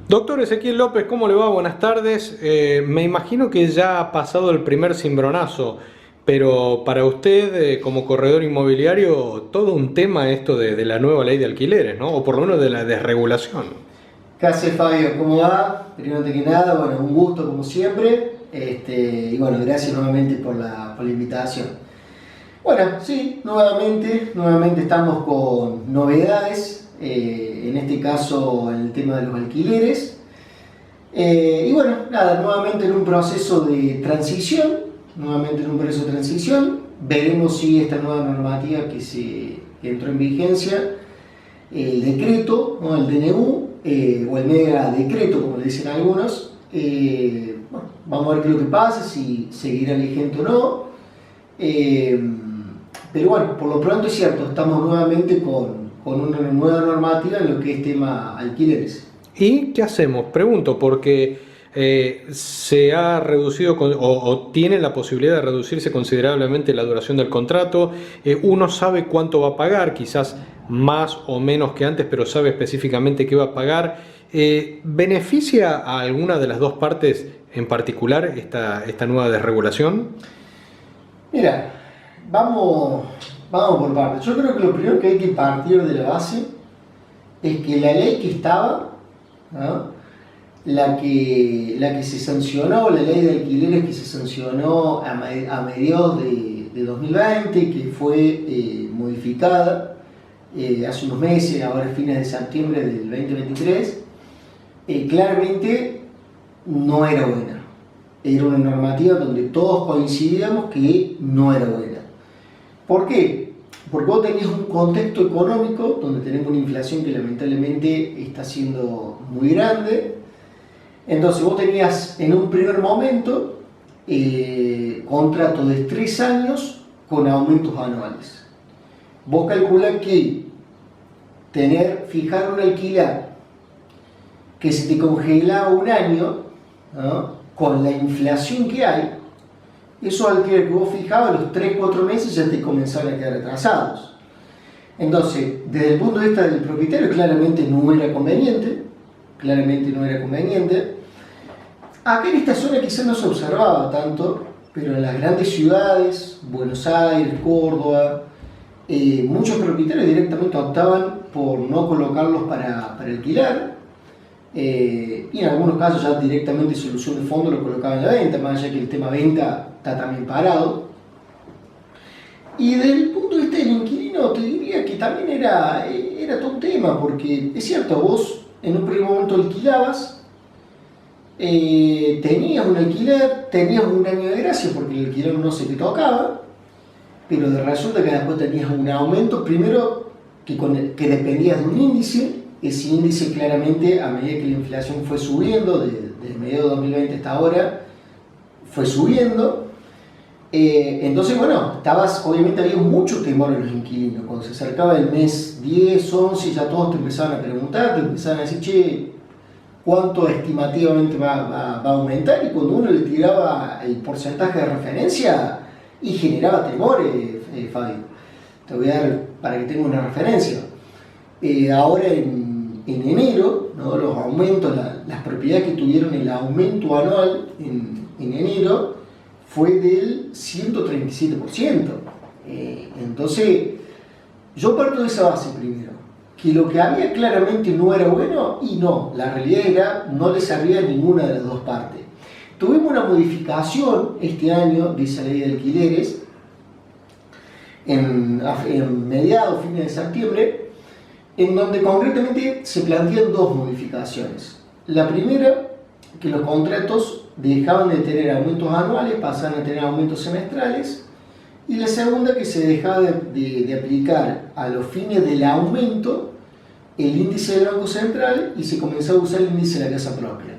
Doctor Ezequiel López, ¿cómo le va? Buenas tardes. Me imagino que ya ha pasado el primer cimbronazo, pero para usted, como corredor inmobiliario, todo un tema esto de la nueva ley de alquileres, ¿no? O por lo menos de la desregulación. ¿Qué hace Fabio? ¿Cómo va? Primero que nada, bueno, un gusto como siempre. Y bueno, gracias nuevamente por la invitación. Bueno, sí, nuevamente estamos con novedades, en este caso en el tema de los alquileres. Y bueno, nada, nuevamente en un proceso de transición, veremos si esta nueva normativa que entró en vigencia, el decreto, ¿no? El DNU, o el mega decreto, como le dicen algunos, bueno, vamos a ver qué es lo que pasa, si seguirá vigente o no. Pero bueno, por lo pronto es cierto, estamos nuevamente con una nueva normativa en lo que es tema alquileres. ¿Y qué hacemos? Pregunto, porque se ha reducido o tiene la posibilidad de reducirse considerablemente la duración del contrato. Uno sabe cuánto va a pagar, quizás más o menos que antes, pero sabe específicamente qué va a pagar. ¿Beneficia a alguna de las dos partes en particular esta nueva desregulación? Mira, vamos por partes. Yo creo que lo primero que hay que partir de la base es que la ley que estaba, ¿no? La que se sancionó, la ley de alquileres que se sancionó a mediados de 2020, que fue modificada hace unos meses, ahora fines de septiembre del 2023, claramente no era buena. Era una normativa donde todos coincidíamos que no era buena. ¿Por qué? Porque vos tenías un contexto económico donde tenemos una inflación que lamentablemente está siendo muy grande. Entonces vos tenías en un primer momento contrato de 3 años con aumentos anuales. Vos calculás que fijar un alquiler que se te congelaba un año, ¿no? Con la inflación que hay, esos alquileres que vos fijabas a los 3-4 meses ya te comenzaban a quedar atrasados. Entonces, desde el punto de vista del propietario, claramente no era conveniente. Acá en esta zona quizás no se observaba tanto, pero en las grandes ciudades, Buenos Aires, Córdoba, muchos propietarios directamente optaban por no colocarlos para alquilar, y en algunos casos ya directamente solución de fondo lo colocaban en la venta, más allá que el tema venta está también parado. Y desde el punto de vista del inquilino te diría que también era todo un tema, porque es cierto, vos en un primer momento alquilabas, tenías un alquiler, tenías un año de gracia porque el alquiler no se te tocaba, pero resulta que después tenías un aumento, primero que dependías de un índice. Ese índice claramente, a medida que la inflación fue subiendo, desde mediados de 2020 hasta ahora, fue subiendo. Entonces, bueno, obviamente había mucho temor en los inquilinos. Cuando se acercaba el mes 10, 11, ya todos te empezaban a preguntar, te empezaban a decir, che, ¿cuánto estimativamente va a aumentar? Y cuando uno le tiraba el porcentaje de referencia, y generaba temor, Fabio. Te voy a dar para que tengas una referencia. Ahora en enero, ¿no? Los aumentos, las propiedades que tuvieron el aumento anual en enero fue del 137%. Entonces, yo parto de esa base primero, que lo que había claramente no era bueno, y no, la realidad era no le servía a ninguna de las dos partes. Tuvimos una modificación este año de esa ley de alquileres en mediados, fines de septiembre, en donde concretamente se plantean dos modificaciones. La primera, que los contratos dejaban de tener aumentos anuales, pasaban a tener aumentos semestrales, y la segunda, que se dejaba de aplicar a los fines del aumento el índice del Banco Central y se comenzaba a usar el índice de la casa propia.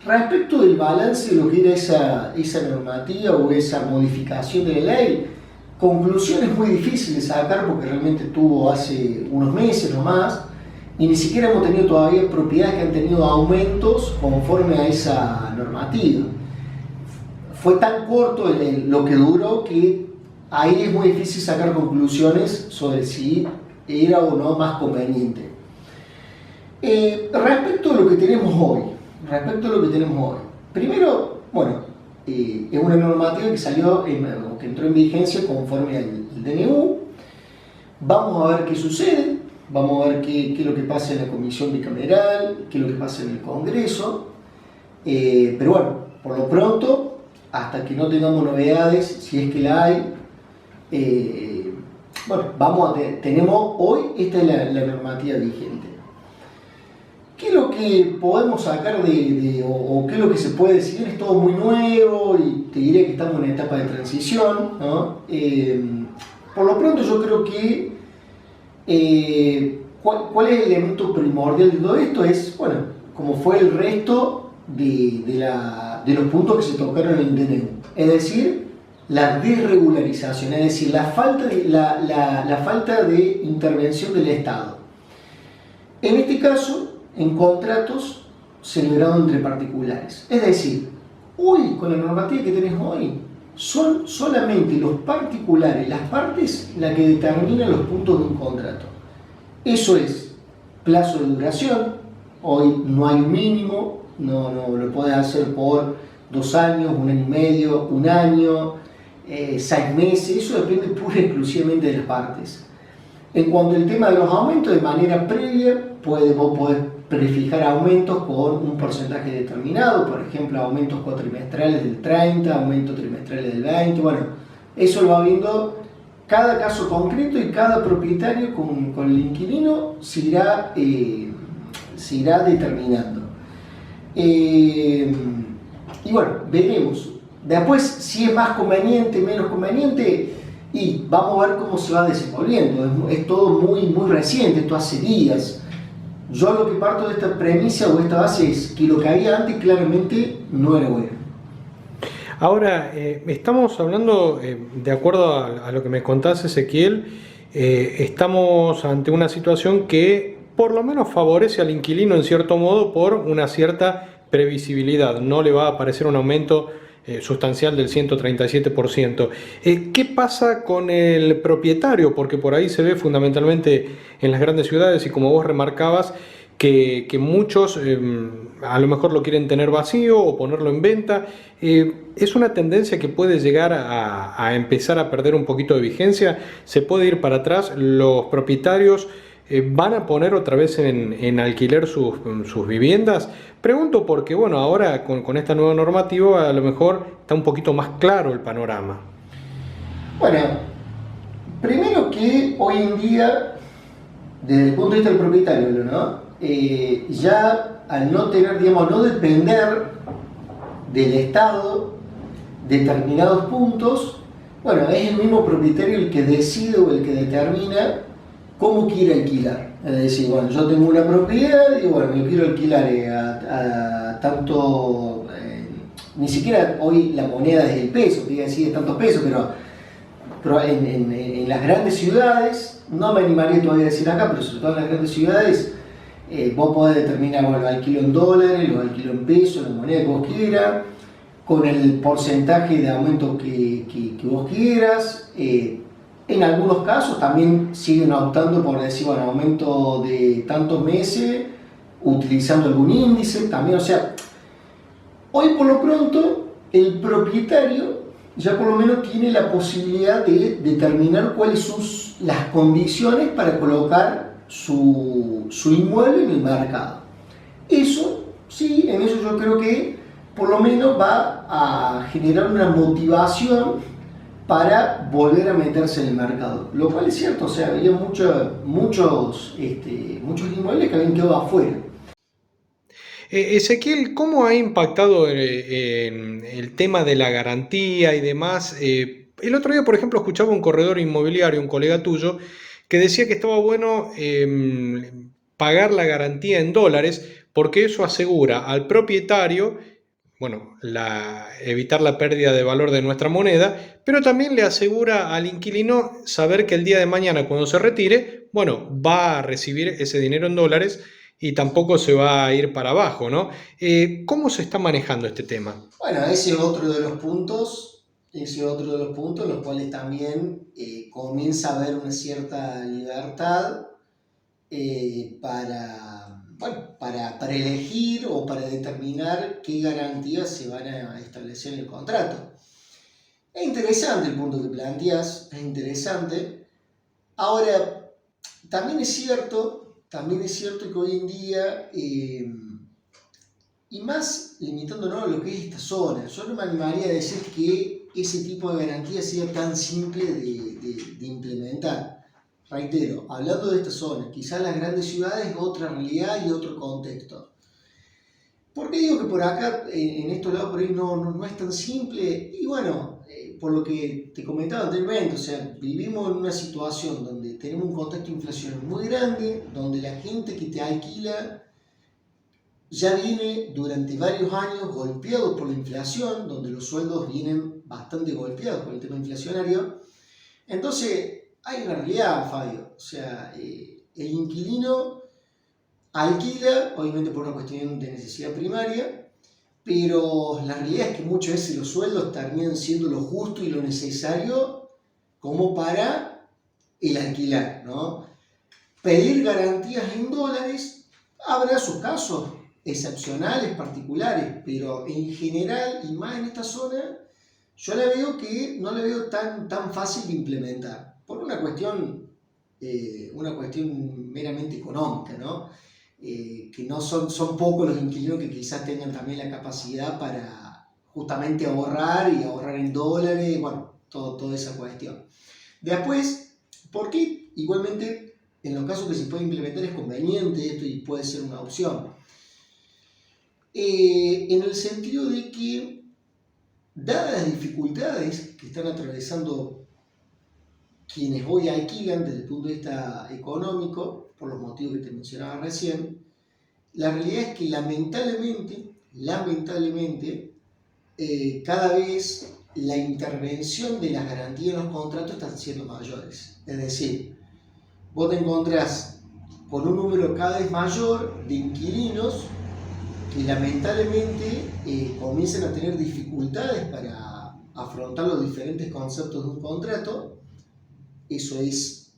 Respecto del balance de lo que era esa normativa o esa modificación de la ley, conclusiones muy difíciles de sacar porque realmente estuvo hace unos meses nomás, y ni siquiera hemos tenido todavía propiedades que han tenido aumentos conforme a esa normativa. Fue tan corto lo que duró que ahí es muy difícil sacar conclusiones sobre si era o no más conveniente. Respecto a lo que tenemos hoy, primero, bueno, es una normativa que salió, o que entró en vigencia conforme al DNU. Vamos a ver qué sucede, vamos a ver qué es lo que pasa en la comisión bicameral, qué es lo que pasa en el Congreso. Pero bueno, por lo pronto, hasta que no tengamos novedades, si es que la hay, bueno, tenemos hoy, esta es la normativa vigente. ¿Qué es lo que podemos sacar o qué es lo que se puede decir? Es todo muy nuevo y te diría que estamos en una etapa de transición, ¿no? Por lo pronto yo creo que ¿cuál es el elemento primordial de todo esto? Es, bueno, como fue el resto de los puntos que se tocaron en el DNU. Es decir, la desregularización, es decir, la falta de intervención del Estado. En este caso, en contratos celebrados entre particulares. Es decir, hoy, con la normativa que tenés hoy, son solamente los particulares, las partes, las que determinan los puntos de un contrato. Eso es plazo de duración. Hoy no hay un mínimo, no lo podés hacer por 2 años, 1 año y medio, 1 año, 6 meses. Eso depende pura y exclusivamente de las partes. En cuanto al tema de los aumentos, de manera previa, vos podés prefijar aumentos con un porcentaje determinado, por ejemplo, aumentos cuatrimestrales del 30, aumentos trimestrales del 20, bueno, eso lo va viendo cada caso concreto y cada propietario con el inquilino se irá determinando. Y bueno, veremos. Después, si es más conveniente, menos conveniente, y vamos a ver cómo se va desenvolviendo. Es todo muy, muy reciente, esto hace días. Yo lo que parto de esta premisa o esta base es que lo que había antes claramente no era bueno. Ahora, estamos hablando, de acuerdo a lo que me contás, Ezequiel, estamos ante una situación que por lo menos favorece al inquilino en cierto modo por una cierta previsibilidad. No le va a aparecer un aumento sustancial del 137%. ¿Qué pasa con el propietario? Porque por ahí se ve fundamentalmente en las grandes ciudades y como vos remarcabas, que muchos a lo mejor lo quieren tener vacío o ponerlo en venta. ¿Es una tendencia que puede llegar a empezar a perder un poquito de vigencia? ¿Se puede ir para atrás? ¿Los propietarios van a poner otra vez en alquiler sus viviendas? Pregunto porque, bueno, ahora con esta nueva normativa a lo mejor está un poquito más claro el panorama. Bueno, primero que hoy en día, desde el punto de vista del propietario, ¿no? Ya al no tener, digamos, no depender del Estado determinados puntos, bueno, es el mismo propietario el que decide o el que determina cómo quiere alquilar. Es decir, bueno, yo tengo una propiedad y bueno, yo quiero alquilar a tanto, ni siquiera hoy la moneda es el peso, te iba a decir de tantos pesos, pero en las grandes ciudades, no me animaría todavía a decir acá, pero sobre todo en las grandes ciudades, vos podés determinar, bueno, lo alquilo en dólares, lo alquilo en pesos, la moneda que vos quieras, con el porcentaje de aumento que vos quieras. En algunos casos también siguen optando por decir, bueno, aumento de tantos meses, utilizando algún índice también. O sea, hoy por lo pronto el propietario ya por lo menos tiene la posibilidad de determinar cuáles son las condiciones para colocar su inmueble en el mercado. Eso, sí, en eso yo creo que por lo menos va a generar una motivación para volver a meterse en el mercado, lo cual es cierto. O sea, había muchos inmuebles que habían quedado afuera. Ezequiel, ¿cómo ha impactado en el tema de la garantía y demás? El otro día, por ejemplo, escuchaba un corredor inmobiliario, un colega tuyo, que decía que estaba bueno pagar la garantía en dólares porque eso asegura al propietario, bueno, evitar la pérdida de valor de nuestra moneda, pero también le asegura al inquilino saber que el día de mañana, cuando se retire, bueno, va a recibir ese dinero en dólares y tampoco se va a ir para abajo, ¿no? ¿Cómo se está manejando este tema? Bueno, ese otro de los puntos en los cuales también comienza a haber una cierta libertad para bueno, para elegir o para determinar qué garantías se van a establecer en el contrato. Es interesante el punto que planteas, es interesante. Ahora, también es cierto que hoy en día, y más limitándonos a lo que es esta zona, yo no me animaría a decir que ese tipo de garantía sea tan simple de implementar. Reitero, hablando de esta zona, quizás las grandes ciudades otra realidad y otro contexto. ¿Por qué digo que por acá, en estos lados por ahí no es tan simple? Y bueno, por lo que te comentaba anteriormente, o sea, vivimos en una situación donde tenemos un contexto inflacionario muy grande, donde la gente que te alquila ya viene durante varios años golpeado por la inflación, donde los sueldos vienen bastante golpeados por el tema inflacionario. Entonces, hay una realidad, Fabio, o sea, el inquilino alquila, obviamente por una cuestión de necesidad primaria, pero la realidad es que muchas veces los sueldos terminan siendo lo justo y lo necesario como para el alquilar, ¿no? Pedir garantías en dólares, habrá sus casos excepcionales, particulares, pero en general, y más en esta zona, yo la veo que no la veo tan fácil de implementar, por una cuestión meramente económica, ¿no? Que no son pocos los inquilinos que quizás tengan también la capacidad para justamente ahorrar y ahorrar en dólares, bueno, toda esa cuestión. Después, ¿por qué? Igualmente, en los casos que se puede implementar es conveniente esto y puede ser una opción. En el sentido de que, dadas las dificultades que están atravesando quienes hoy alquilan desde el punto de vista económico, por los motivos que te mencionaba recién, la realidad es que lamentablemente, cada vez la intervención de las garantías en los contratos están siendo mayores. Es decir, vos te encontrás con un número cada vez mayor de inquilinos que lamentablemente comienzan a tener dificultades para afrontar los diferentes conceptos de un contrato. Eso es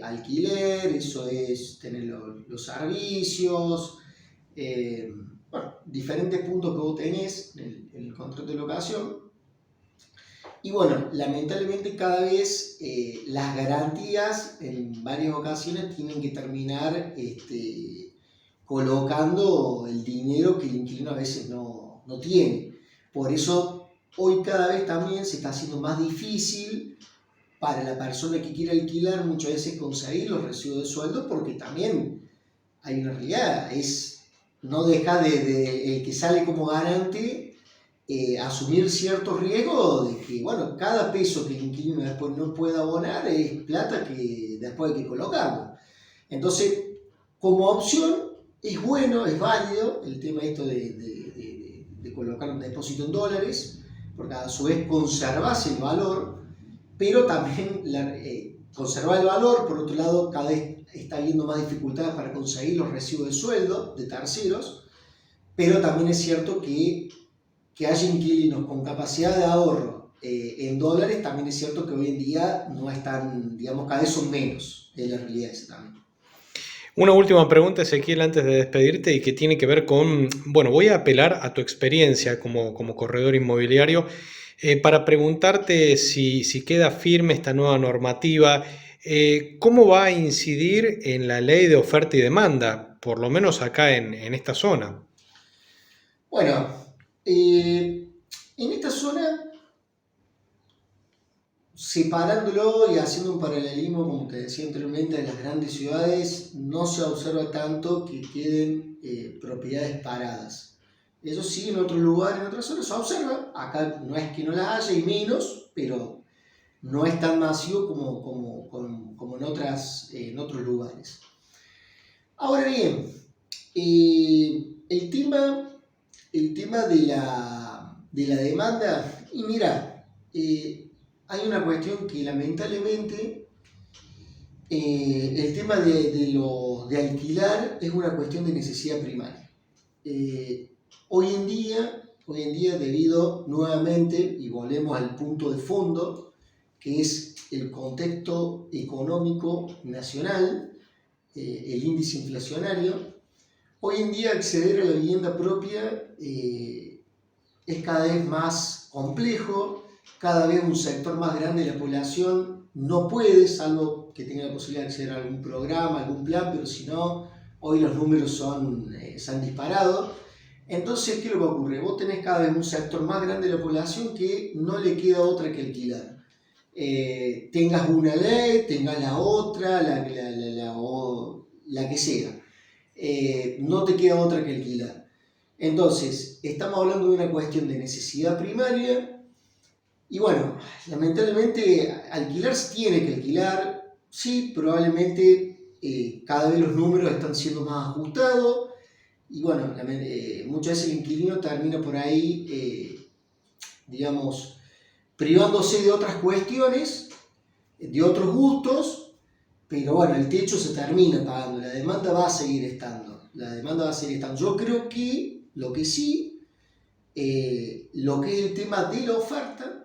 alquiler, eso es tener los servicios, bueno, diferentes puntos que vos tenés en el contrato de locación. Y bueno, lamentablemente cada vez las garantías en varias ocasiones tienen que terminar colocando el dinero que el inquilino a veces no tiene. Por eso hoy cada vez también se está haciendo más difícil para la persona que quiere alquilar muchas veces conseguir los recibos de sueldo, porque también hay una realidad, no deja de el que sale como garante asumir ciertos riesgos de que, bueno, cada peso que el inquilino después no pueda abonar es plata que después hay que colocarlo. Entonces, como opción, es bueno, es válido el tema esto de colocar un depósito en dólares, porque a su vez conservas el valor, pero también conservar el valor, por otro lado, cada vez está habiendo más dificultades para conseguir los recibos de sueldo de terceros, pero también es cierto que haya inquilinos con capacidad de ahorro en dólares, también es cierto que hoy en día no están, digamos, cada vez son menos, es la realidad esa también. Una última pregunta, Ezequiel, antes de despedirte y que tiene que ver con, bueno, voy a apelar a tu experiencia como corredor inmobiliario para preguntarte si queda firme esta nueva normativa, ¿cómo va a incidir en la ley de oferta y demanda, por lo menos acá en esta zona? Bueno, en esta zona, separándolo y haciendo un paralelismo, como te decía anteriormente, de las grandes ciudades, no se observa tanto que queden propiedades paradas. Eso sí, en otros lugares, en otras zonas se observa. Acá no es que no las haya y menos, pero no es tan masivo como en otros lugares. Ahora bien, el tema de la demanda, y mira, hay una cuestión que lamentablemente el tema de alquilar es una cuestión de necesidad primaria. Hoy en día, debido nuevamente, y volvemos al punto de fondo, que es el contexto económico nacional, el índice inflacionario, Hoy en día acceder a la vivienda propia es cada vez más complejo, cada vez un sector más grande de la población no puede, salvo que tenga la posibilidad de acceder a algún programa, algún plan, pero si no, hoy los números se han disparado. Entonces, ¿qué es lo que ocurre? Vos tenés cada vez un sector más grande de la población que no le queda otra que alquilar. Tengas una ley, tengas la otra, la que sea. No te queda otra que alquilar. Entonces, estamos hablando de una cuestión de necesidad primaria y bueno, lamentablemente alquilar se tiene que alquilar, sí, probablemente cada vez los números están siendo más ajustados y bueno, muchas veces el inquilino termina por ahí, digamos, privándose de otras cuestiones, de otros gustos, pero bueno, el techo se termina pagando, la demanda va a seguir estando. La demanda va a seguir estando. Yo creo que lo que sí, lo que es el tema de la oferta,